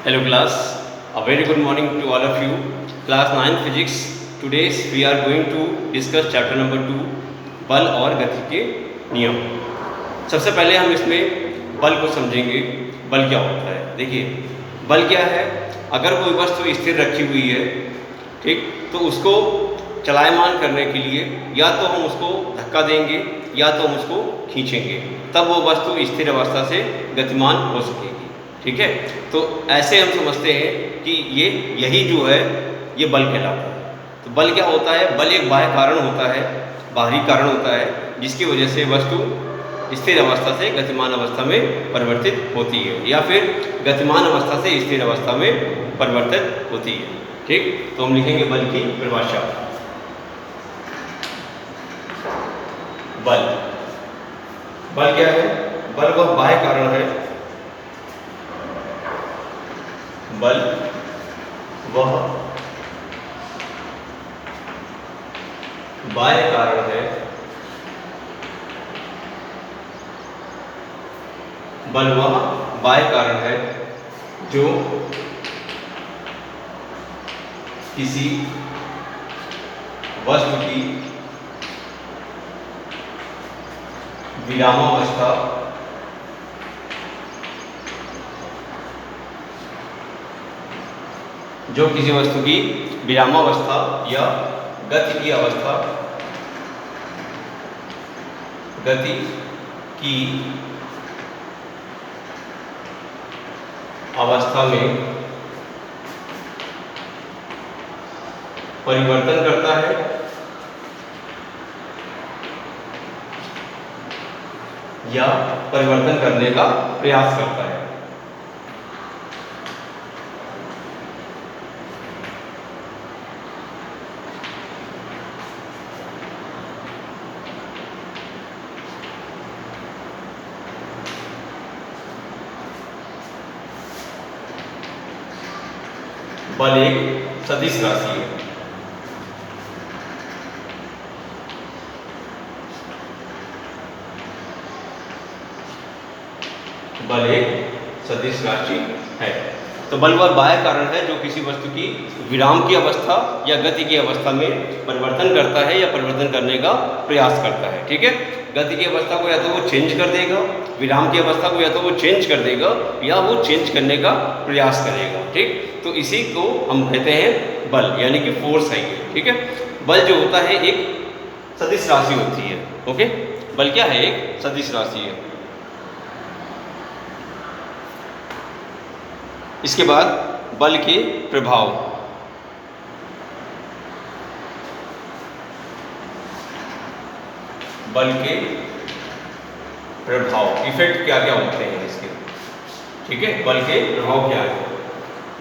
Hello class, a very good morning to all of you. Class 9 Physics. Today we are going to discuss chapter number 2 बल और गति के नियम। सबसे पहले हम इसमें बल को समझेंगे। बल क्या होता है? देखिए, बल क्या है? अगर कोई वस्तु स्थिर रखी हुई है, ठीक, तो उसको चलायमान करने के लिए या तो हम उसको धक्का देंगे या तो हम उसको खींचेंगे, तब वो वस्तु स्थिर अवस्था से गतिमान हो सकेगी। ठीक है, तो ऐसे हम समझते हैं कि यही जो है ये बल कहलाता है। तो बल क्या होता है? बल एक बाह्य कारण होता है, बाहरी कारण होता है, जिसकी वजह से वस्तु स्थिर अवस्था से गतिमान अवस्था में परिवर्तित होती है या फिर गतिमान अवस्था से स्थिर अवस्था में परिवर्तित होती है। ठीक, तो हम लिखेंगे बल की परिभाषा। बल क्या है? बल वह बाह्य कारण है। बल वह बाह्य कारण है। बल वह बाह्य कारण है जो किसी वस्तु की विरामावस्था या गति की अवस्था में परिवर्तन करता है या परिवर्तन करने का प्रयास करता है। बल एक सदिश राशि है। बल एक सदिश राशि है। तो बल वह बाह्य कारण है जो किसी वस्तु की विराम की अवस्था या गति की अवस्था में परिवर्तन करता है या परिवर्तन करने का प्रयास करता है। ठीक है, गति की अवस्था को या तो वो चेंज कर देगा, विराम की अवस्था को या तो वो चेंज कर देगा या वो चेंज करने का प्रयास करेगा। ठीक, तो इसी को हम कहते हैं बल, यानी कि फोर्स है ये। ठीक है, बल जो होता है एक सदिश राशि होती है। ओके, बल क्या है? एक सदिश राशि है। इसके बाद बल के प्रभाव। बल के प्रभाव, इफेक्ट क्या क्या होते हैं इसके? ठीक है, बल के प्रभाव क्या है?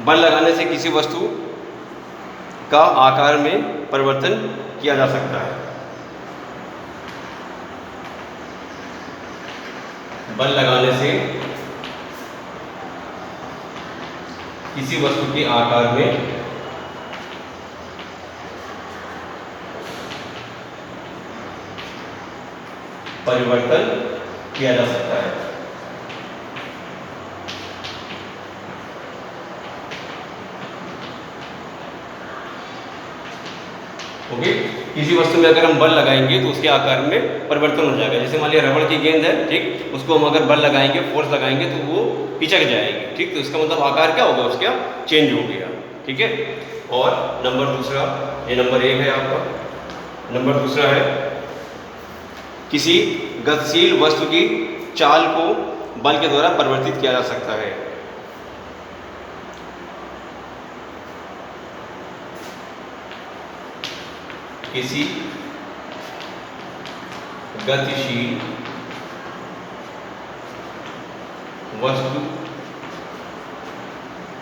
बल लगाने से किसी वस्तु का आकार में परिवर्तन किया जा सकता है। बल लगाने से किसी वस्तु के आकार में परिवर्तन किया जा सकता है। ओके, किसी वस्तु में अगर हम बल लगाएंगे तो उसके आकार में परिवर्तन हो जाएगा। जैसे मान लिया रबड़ की गेंद है, ठीक, उसको हम अगर बल लगाएंगे, फोर्स लगाएंगे तो वो पिचक जाएगी। ठीक, तो इसका मतलब आकार क्या होगा? उसका चेंज हो गया। ठीक है, और नंबर दूसरा, ये नंबर 1 है आपका। नंबर दूसरा है किसी गतिशील वस्तु की चाल को बल के द्वारा परिवर्तित किया जा सकता है। किसी गतिशील वस्तु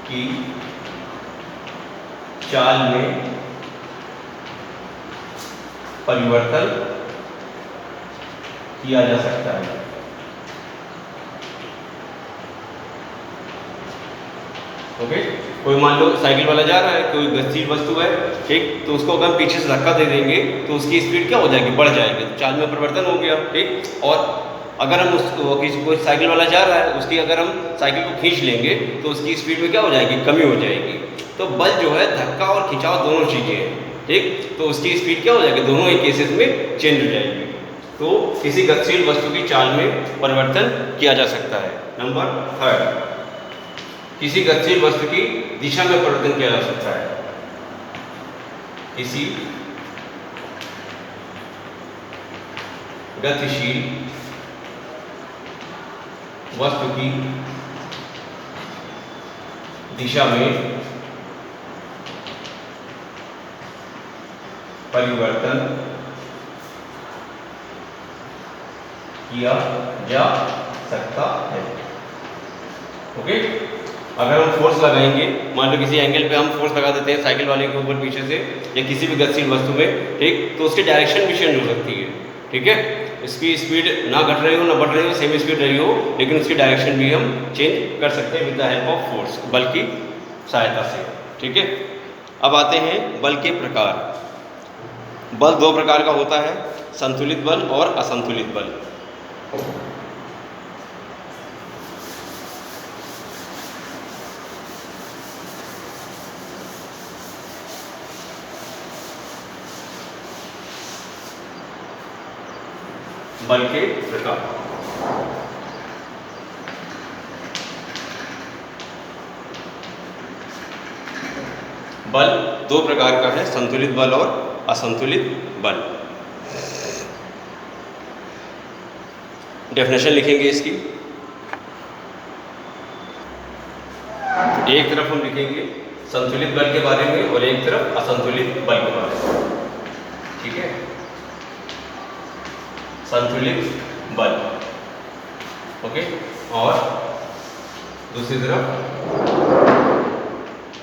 की चाल में परिवर्तन किया जा सकता है। ओके, कोई मान लो साइकिल वाला जा रहा है, कोई गतिशील वस्तु है, ठीक, तो उसको अगर हम पीछे से धक्का दे देंगे तो उसकी स्पीड क्या हो जाएगी? बढ़ जाएगी, तो चाल में परिवर्तन हो गया। ठीक, और अगर हम उसको किसी कोई साइकिल वाला जा रहा है, उसकी अगर हम साइकिल को खींच लेंगे तो उसकी स्पीड में क्या हो जाएगी, कमी हो जाएगी। तो बल जो है धक्का और खिंचाव दोनों चीज़ें हैं, ठीक। तो उसकी स्पीड क्या हो जाएगी, दोनों ही केसेस में चेंज हो जाएगी। तो किसी गतिशील वस्तु की चाल में परिवर्तन किया जा सकता है। नंबर 3, किसी गतिशील वस्तु की दिशा में परिवर्तन किया जा सकता है। किसी गतिशील वस्तु की दिशा में परिवर्तन किया जा सकता है। ओके, अगर हम फोर्स लगाएंगे, मान लो किसी एंगल पे हम फोर्स लगा देते हैं साइकिल वाले के ऊपर पीछे से या किसी भी गतिशील वस्तु में, ठीक, तो उसकी डायरेक्शन भी चेंज हो सकती है, ठीक है। इसकी स्पीड ना घट रही हो ना बढ़ रही हो, सेम स्पीड रही हो, लेकिन उसकी डायरेक्शन भी हम चेंज कर सकते हैं with the help of force, बल की सहायता से, ठीक है। अब आते हैं बल के प्रकार। बल 2 प्रकार का होता है, संतुलित बल और असंतुलित बल। बल के प्रकार, बल 2 प्रकार का है, संतुलित बल और असंतुलित बल। डेफिनेशन लिखेंगे इसकी, एक तरफ हम लिखेंगे संतुलित बल के बारे में और एक तरफ असंतुलित बल के बारे में, ठीक है। संतुलित बल, ओके, और दूसरी तरफ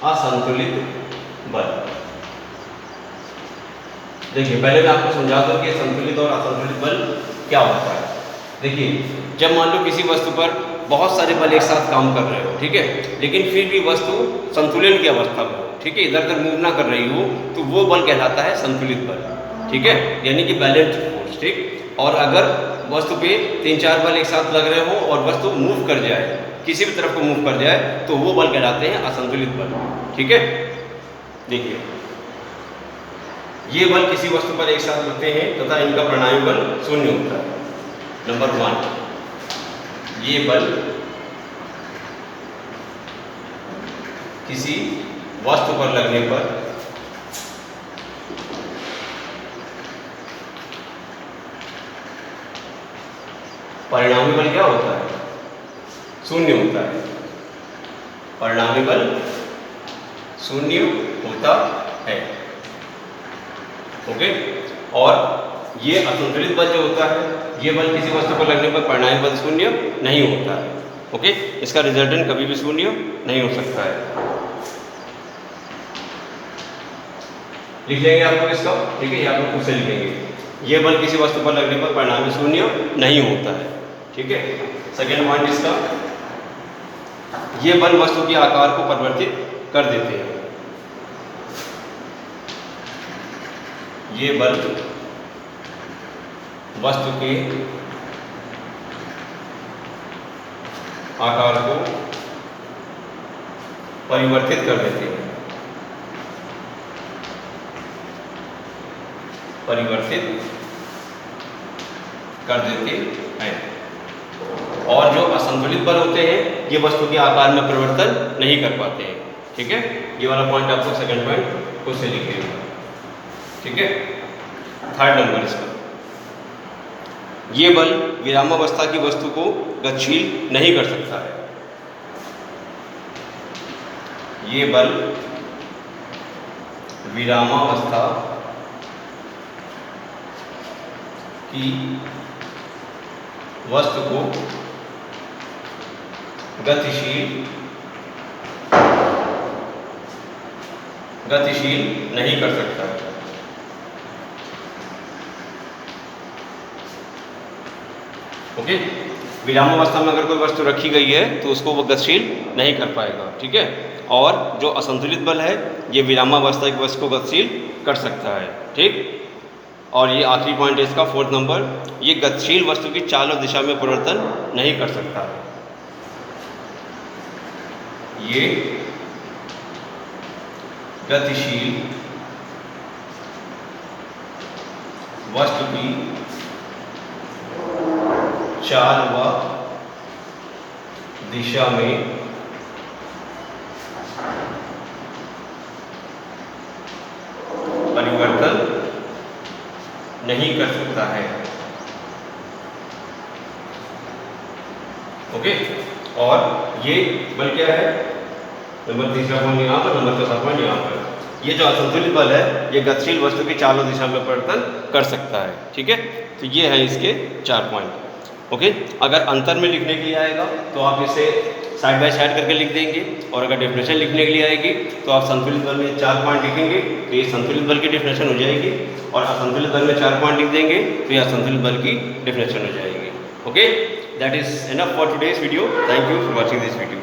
असंतुलित बल। देखिए पहले मैं आपको समझा दूं कि संतुलित और असंतुलित बल क्या होता है। देखिए जब मान लो किसी वस्तु पर बहुत सारे बल एक साथ काम कर रहे हो, ठीक है, लेकिन फिर भी वस्तु संतुलन की अवस्था में हो, ठीक है, इधर उधर मूव ना कर रही हो, तो वो बल कहलाता है संतुलित बल, ठीक है, यानी कि बैलेंस्ड फोर्स, ठीक। और अगर वस्तु पे 3-4 बल एक साथ लग रहे हो और वस्तु मूव कर जाए, किसी भी तरफ को मूव कर जाए, तो वो बल कहलाते हैं असंतुलित बल, ठीक है। देखिए ये बल किसी वस्तु पर एक साथ लगते हैं तथा इनका परिणामी बल 0 होता है। नंबर 1, ये बल किसी वस्तु पर लगने पर परिणामी बल क्या होता है, 0 होता है। परिणामी बल 0 होता है, ओके। और ये असंतुलित बल जो होता है, ये बल किसी वस्तु पर लगने पर परिणामी बल 0 नहीं होता है, ओके। इसका रिजल्टेंट कभी भी 0 नहीं हो सकता है। लिख लेंगे आप लोग इसका, ठीक है, ये आप लोग खुद से लिखेंगे। ये बल किसी वस्तु पर लगने पर परिणामी 0 नहीं होता है, ठीक है। सेकेंड पॉइंट इसका, ये बल वस्तु के आकार को परिवर्तित कर देते हैं। ये बल वस्तु के आकार को परिवर्तित कर देते हैं, परिवर्तित कर देते हैं। और जो असंतुलित बल होते हैं, ये वस्तु के आकार में परिवर्तन नहीं कर पाते हैं, ठीक है। ये वाला पॉइंट आपको सेकंड पॉइंट खुद से लिखिएगा, ठीक है। थर्ड नंबर इसका, ये बल विरामावस्था की वस्तु को गतिशील नहीं कर सकता है। ये बल विरामावस्था की वस्तु को गतिशील नहीं कर सकता है। ओके, विरामावस्था में अगर कोई वस्तु रखी गई है तो उसको वो गतिशील नहीं कर पाएगा, ठीक है। और जो असंतुलित बल है, ये विरामावस्था की वस्तु को गतिशील कर सकता है, ठीक। और ये आखिरी पॉइंट है इसका, फोर्थ नंबर, ये गतिशील वस्तु की चाल और दिशा में परिवर्तन नहीं कर सकता है। ये गतिशील वस्तु की चाल व दिशा में परिवर्तन नहीं कर सकता है। ओके, और ये बल क्या है, नंबर तीसरा पॉइंट यहाँ पर, नंबर चौथा पॉइंट यहाँ पर। ये जो असंतुलित बल है ये गतिशील वस्तु की चाल और दिशा में परिवर्तन कर सकता है। ठीक है, तो ये है इसके 4 पॉइंट। ओके, अगर अंतर में लिखने के लिए आएगा तो आप इसे साइड बाय साइड करके लिख देंगे, और अगर डेफिनेशन लिखने के लिए आएगी तो आप संतुलित बल में 4 पॉइंट लिखेंगे तो ये संतुलित बल की डेफिनेशन हो जाएगी, और असंतुलित बल में 4 पॉइंट लिख देंगे तो ये असंतुलित बल की डेफिनेशन हो जाएगी। Okay, that is enough for today's video. Thank you for watching this video.